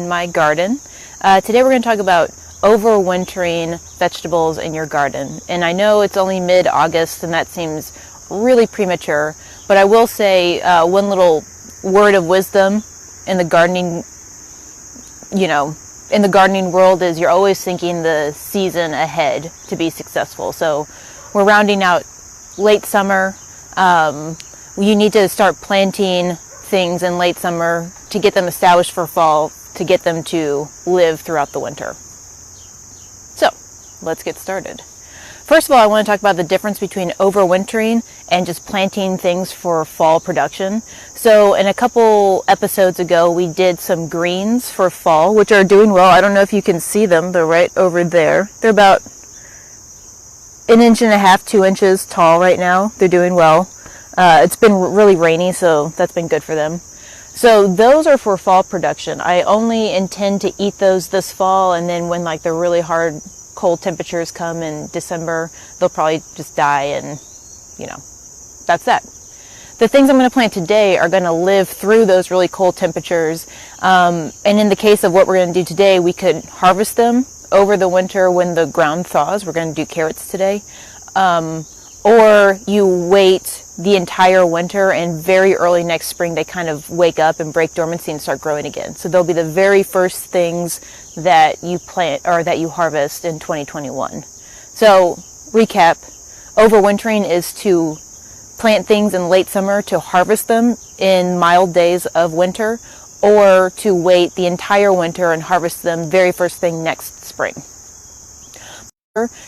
in my garden. Today we're going to talk about overwintering vegetables in your garden. And I know it's only mid-August and that seems really premature, but I will say one little word of wisdom in the gardening, in the gardening world is you're always thinking the season ahead to be successful. So we're rounding out late summer. You need to start planting things in late summer to get them established for fall, to get them to live throughout the winter. So let's get started. First of all, I want to talk about the difference between overwintering and just planting things for fall production. So in a couple episodes ago, we did some greens for fall, which are doing well. I don't know if you can see them. They're right over there. They're about 1.5 inches, 2 inches tall right now. They're doing well. It's been really rainy, so that's been good for them. So those are for fall production. I only intend to eat those this fall, and then when the really hard cold temperatures come in December, they'll probably just die, and that's that. The things I'm going to plant today are going to live through those really cold temperatures, and in the case of what we're going to do today, we could harvest them over the winter when the ground thaws. We're going to do carrots today, or you wait the entire winter and very early next spring they kind of wake up and break dormancy and start growing again. So they'll be the very first things that you plant or that you harvest in 2021. So recap, overwintering is to plant things in late summer to harvest them in mild days of winter, or to wait the entire winter and harvest them very first thing next spring.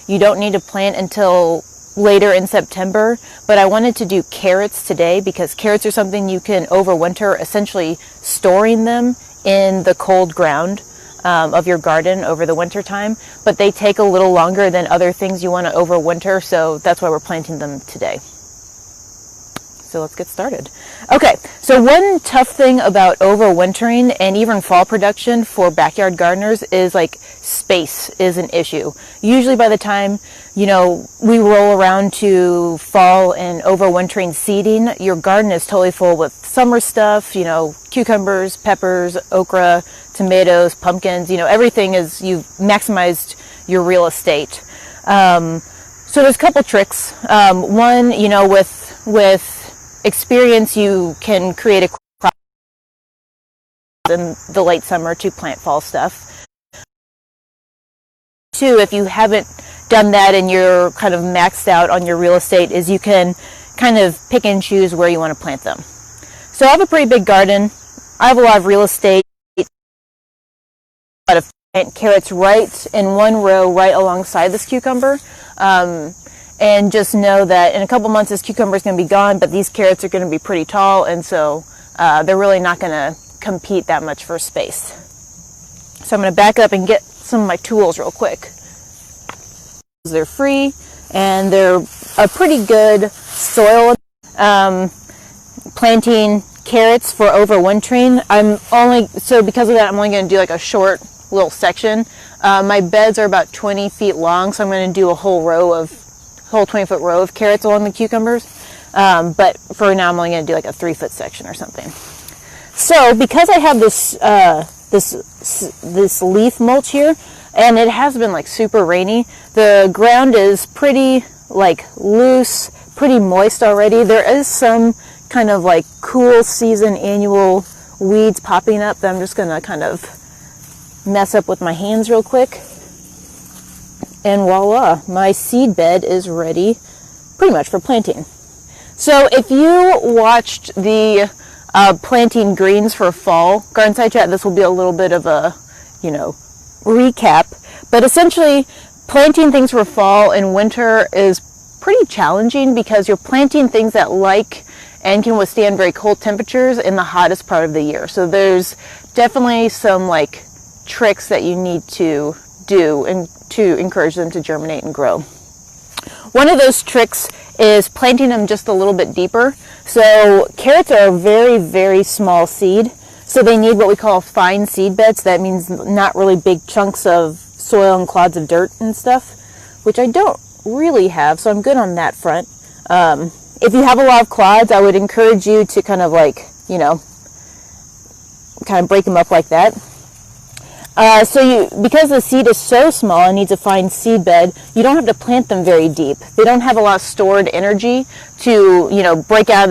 You don't need to plant until later in September, but I wanted to do carrots today because carrots are something you can overwinter, essentially storing them in the cold ground of your garden over the winter time, but they take a little longer than other things you want to overwinter, so that's why we're planting them today. So let's get started. Okay, so one tough thing about overwintering and even fall production for backyard gardeners is space is an issue. Usually by the time, we roll around to fall and overwintering seeding, your garden is totally full with summer stuff, cucumbers, peppers, okra, tomatoes, pumpkins, everything is, you've maximized your real estate. So there's a couple tricks. One, with experience, you can create a crop in the late summer to plant fall stuff. Two, if you haven't done that and you're kind of maxed out on your real estate, is you can kind of pick and choose where you want to plant them. So I have a pretty big garden. I have a lot of real estate. A lot of plant carrots right in one row right alongside this cucumber. And just know that in a couple months this cucumber is going to be gone, but these carrots are going to be pretty tall, and so they're really not going to compete that much for space. So I'm going to back up and get some of my tools real quick. They're free, and they're a pretty good soil. Planting carrots for overwintering, because of that, I'm only going to do a short little section. My beds are about 20 feet long, so I'm going to do a whole 20-foot row of carrots along the cucumbers. But for now, I'm only going to do a 3-foot section or something. So because I have this leaf mulch here, and it has been super rainy, the ground is pretty loose, pretty moist already. There is some kind of cool season annual weeds popping up that I'm just going to kind of mess up with my hands real quick. And voila, my seed bed is ready pretty much for planting. So if you watched the planting greens for fall Garden Side Chat, this will be a little bit of a, recap. But essentially, planting things for fall and winter is pretty challenging because you're planting things that and can withstand very cold temperatures in the hottest part of the year. So there's definitely some tricks that you need to do and to encourage them to germinate and grow. One of those tricks is planting them just a little bit deeper. So carrots are a very, very small seed, so they need what we call fine seed beds. That means not really big chunks of soil and clods of dirt and stuff, which I don't really have, so I'm good on that front. If you have a lot of clods, I would encourage you to kind of break them up like that. Because the seed is so small and needs a fine seed bed, you don't have to plant them very deep. They don't have a lot of stored energy to, break out of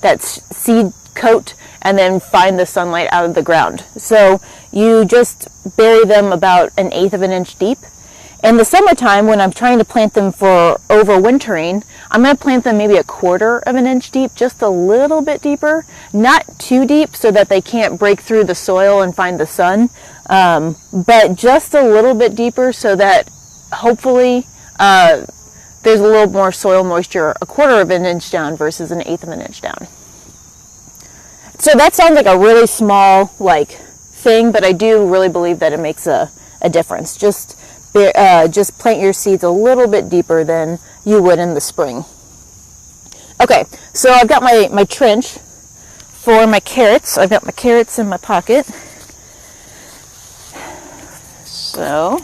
that seed coat and then find the sunlight out of the ground. So you just bury them about 1/8 of an inch deep. In the summertime, when I'm trying to plant them for overwintering, I'm going to plant them maybe 1/4 of an inch deep, just a little bit deeper, not too deep so that they can't break through the soil and find the sun, but just a little bit deeper so that hopefully there's a little more soil moisture 1/4 of an inch down versus 1/8 of an inch down. So that sounds like a really small thing, but I do really believe that it makes a difference. Just plant your seeds a little bit deeper than you would in the spring. Okay, so I've got my trench for my carrots. I've got my carrots in my pocket. So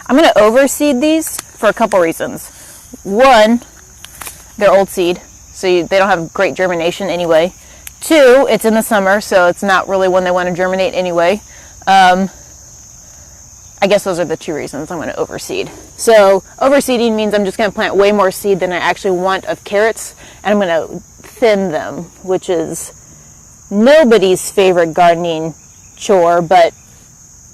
I'm going to overseed these for a couple reasons. One, they're old seed, so they don't have great germination anyway. Two, it's in the summer, so it's not really when they want to germinate anyway. I guess those are the two reasons I'm going to overseed. So overseeding means I'm just going to plant way more seed than I actually want of carrots, and I'm going to thin them, which is nobody's favorite gardening chore, but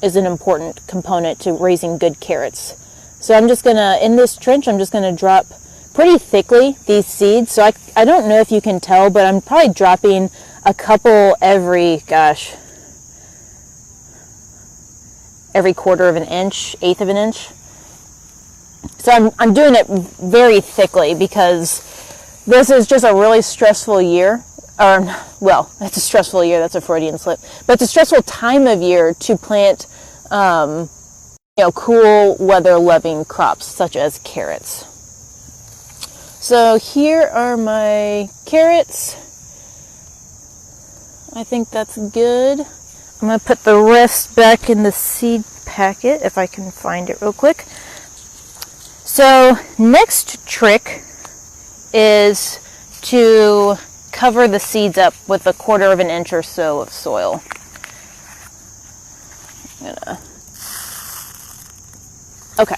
is an important component to raising good carrots. So I'm just going to, in this trench, I'm just going to drop pretty thickly these seeds. So I don't know if you can tell, but I'm probably dropping a couple every 1/4 of an inch, 1/8 of an inch. So I'm doing it very thickly because this is just a really stressful year. Well, it's a stressful year, that's a Freudian slip. But it's a stressful time of year to plant cool weather-loving crops such as carrots. So here are my carrots. I think that's good. I'm going to put the rest back in the seed packet if I can find it real quick. So next trick is to cover the seeds up with 1/4 of an inch or so of soil. Okay.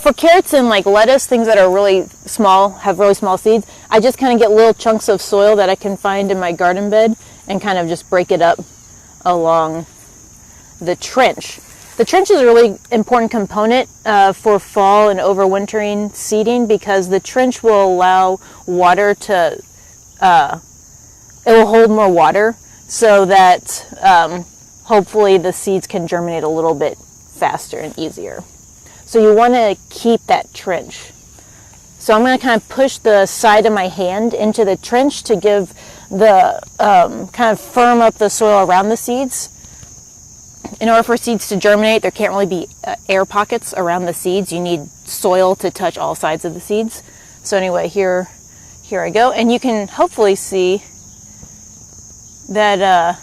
For carrots and lettuce, things that are really small, have really small seeds, I just kind of get little chunks of soil that I can find in my garden bed and kind of just break it up along the trench. The trench is a really important component for fall and overwintering seeding because the trench will allow water to, it will hold more water so that hopefully the seeds can germinate a little bit faster and easier. So you want to keep that trench. So I'm going to kind of push the side of my hand into the trench to give the, kind of firm up the soil around the seeds. In order for seeds to germinate, there can't really be air pockets around the seeds. You need soil to touch all sides of the seeds. So anyway, here I go. And you can hopefully see that,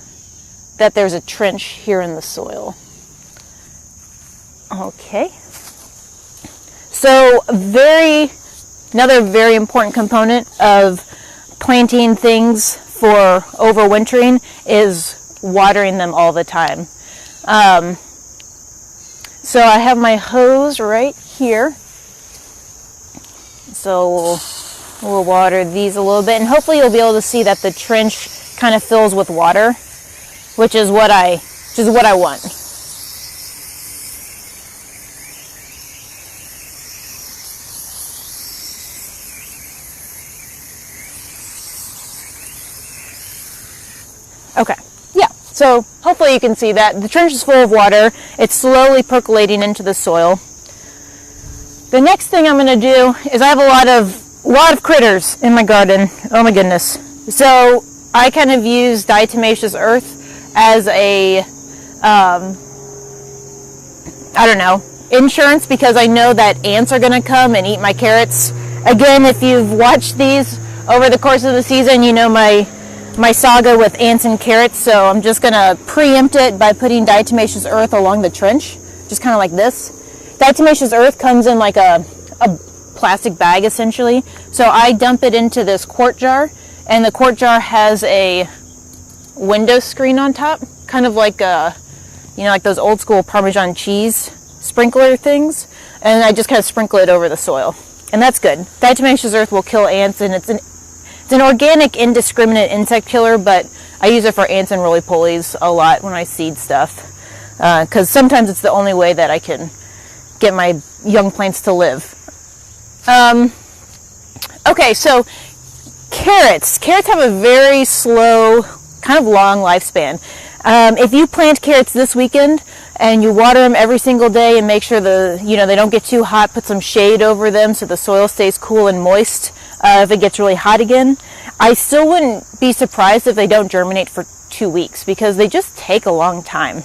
that there's a trench here in the soil. Okay. So another very important component of planting things for overwintering is watering them all the time. So I have my hose right here. So we'll water these a little bit, and hopefully you'll be able to see that the trench kind of fills with water, which is what I want. Okay, yeah, so hopefully you can see that. The trench is full of water. It's slowly percolating into the soil. The next thing I'm going to do is I have a lot of critters in my garden. Oh my goodness. So I kind of use diatomaceous earth as a, insurance, because I know that ants are going to come and eat my carrots. Again, if you've watched these over the course of the season, you know my saga with ants and carrots, so I'm just going to preempt it by putting diatomaceous earth along the trench, just kind of like this. Diatomaceous earth comes in like a plastic bag, essentially. So I dump it into this quart jar, and the quart jar has a window screen on top, kind of like like those old school Parmesan cheese sprinkler things, and I just kind of sprinkle it over the soil, and that's good. Diatomaceous earth will kill ants, and it's an organic indiscriminate insect killer, but I use it for ants and roly-polies a lot when I seed stuff, because sometimes it's the only way that I can get my young plants to live. Okay, so carrots. Carrots have a very slow, kind of long lifespan. If you plant carrots this weekend and you water them every single day and make sure they don't get too hot, put some shade over them so the soil stays cool and moist if it gets really hot again, I still wouldn't be surprised if they don't germinate for 2 weeks, because they just take a long time.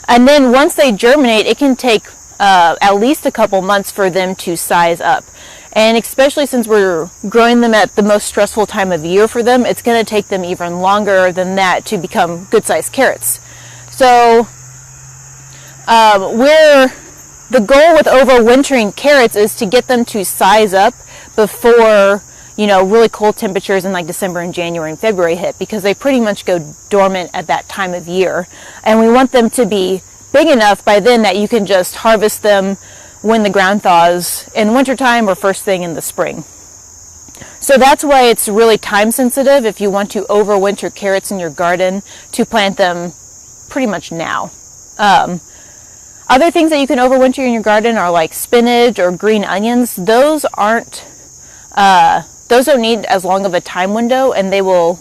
And then once they germinate, it can take at least a couple months for them to size up. And especially since we're growing them at the most stressful time of year for them, it's going to take them even longer than that to become good-sized carrots. So where the goal with overwintering carrots is to get them to size up before really cold temperatures in like December and January and February hit, because they pretty much go dormant at that time of year. And we want them to be big enough by then that you can just harvest them when the ground thaws in wintertime or first thing in the spring. So that's why it's really time sensitive if you want to overwinter carrots in your garden, to plant them pretty much now. Other things that you can overwinter in your garden are like spinach or green onions. Those don't need as long of a time window, and they will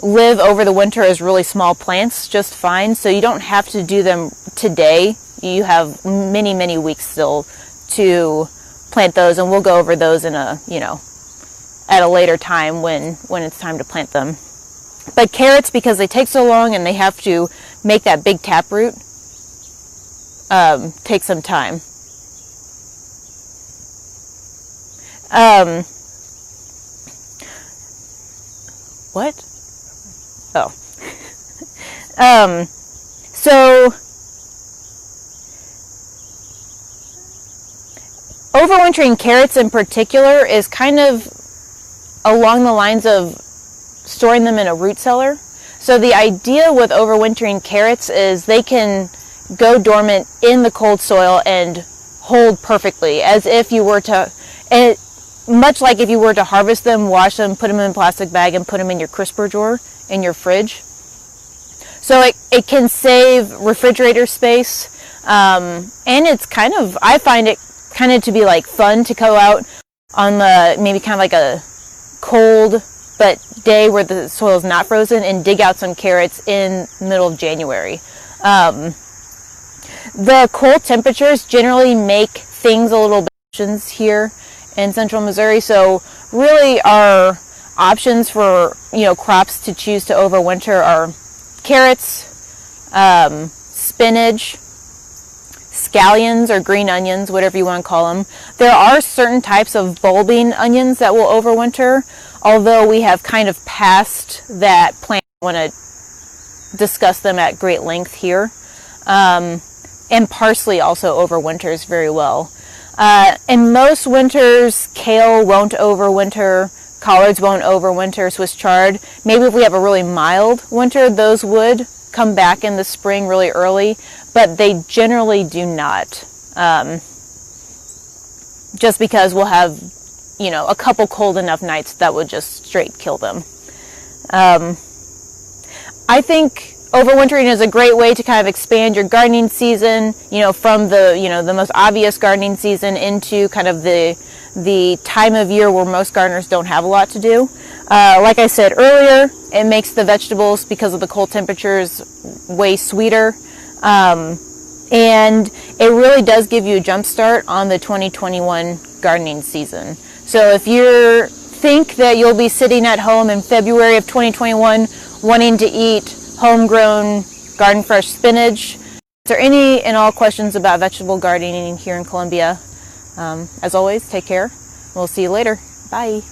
live over the winter as really small plants just fine. So you don't have to do them today. You have many, many weeks still to plant those, and we'll go over those in at a later time when it's time to plant them. But carrots, because they take so long and they have to make that big taproot, take some time. What? Oh. So overwintering carrots in particular is kind of along the lines of storing them in a root cellar. So the idea with overwintering carrots is they can go dormant in the cold soil and hold perfectly, as if you were to, much like if you were to harvest them, wash them, put them in a plastic bag, and put them in your crisper drawer in your fridge. So it can save refrigerator space, and it's kind of, I find it kind of to be like fun to go out on maybe kind of like a cold but day where the soil is not frozen and dig out some carrots in the middle of January. The cold temperatures generally make things a little bit here in central Missouri, so really our options for crops to choose to overwinter are carrots, spinach, scallions or green onions, whatever you want to call them. There are certain types of bulbing onions that will overwinter, although we have kind of passed that plant. I want to discuss them at great length here. And parsley also overwinters very well. In most winters, kale won't overwinter, collards won't overwinter, Swiss chard. Maybe if we have a really mild winter, those would come back in the spring really early, but they generally do not. Just because we'll have, a couple cold enough nights that would just straight kill them. I think overwintering is a great way to kind of expand your gardening season, from the most obvious gardening season into kind of the time of year where most gardeners don't have a lot to do. Like I said earlier, it makes the vegetables, because of the cold temperatures, way sweeter. And it really does give you a jump start on the 2021 gardening season. So if you think that you'll be sitting at home in February of 2021 wanting to eat homegrown garden fresh spinach, if there are any and all questions about vegetable gardening here in Columbia, as always, take care. We'll see you later. Bye.